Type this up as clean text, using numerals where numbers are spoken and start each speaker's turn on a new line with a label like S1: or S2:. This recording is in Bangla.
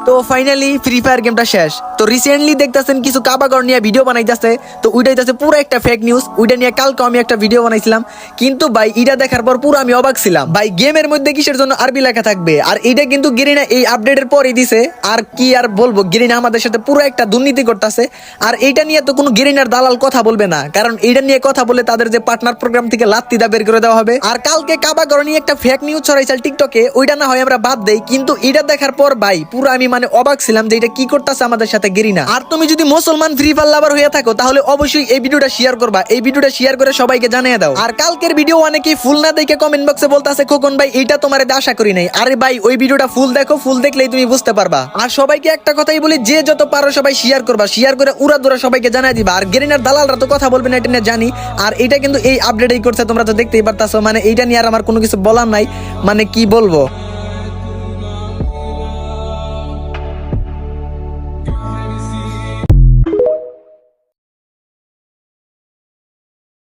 S1: তো ফাইনালি ফ্রি ফায়ার গেমটা শেষ। তো রিসেন্টলি দেখতেছেন কিছু কাবাগর নিয়ে ভিডিও বানাইতেছে, তো ওইটাই পুরো একটা ফেক নিউজ। ওইটা নিয়ে কালকে আমি একটা ভিডিও বানাইছিলাম, কিন্তু ভাই এটা দেখার পর পুরো আমি অবাক ছিলাম। ভাই গেমের মধ্যে কিসের জন্য আরবি লেখা থাকবে? আর এইটা কিন্তু গেরিনা এই আপডেটের পরই দিছে। আর কি আর বলবো, গেরিনা আমাদের সাথে পুরো একটা দুর্নীতি করতেছে। আর এইটা নিয়ে তো কোনো গেরিনার দালাল কথা বলবে না, কারণ এইটা নিয়ে কথা বলে তাদের যে পার্টনার প্রোগ্রাম থেকে লাত্তিদা বের করে দেওয়া হবে। আর কালকে কাবাগর নিয়ে একটা ফেক নিউজ ছড়াইছিল টিকটকে, ওইটা না হয় আমরা বাদ দেই, কিন্তু এটা দেখার পর ভাই পুরো আমি অবাক ছিলাম যে এটা কি করতেছে আমাদের সাথে গেরিনা। আর তুমি যদি মুসলমান ফ্রি ফায়ার লাভার হয়ে থাকো তাহলে অবশ্যই এই ভিডিওটা শেয়ার করবা, এই ভিডিওটা শেয়ার করে সবাইকে জানিয়ে দাও। আর কালকের ভিডিও অনেকেই ফুল না দেখে কমেন্ট বক্সে বলতেছে খোকন ভাই এইটা তোমার আশা করি নাই। আরে ভাই ওই ভিডিওটা ফুল দেখো, ফুল দেখলেই তুমি বুঝতে পারবা। আর সবাইকে একটা কথাই বলি, যে যত পারো সবাই শেয়ার করবা, শেয়ার করে উড়া দুরা সবাইকে জানিয়ে দিবা। আর গেরিনার দালালরা তো কথা বলবে না, এটা নিয়ে জানি। আর এটা কিন্তু এই আপডেটই করছে, তোমরা তো দেখতেই পারতাছো। এইটা নিয়ে আর আমার কোনো কিছু বলার নাই, কি বলবো।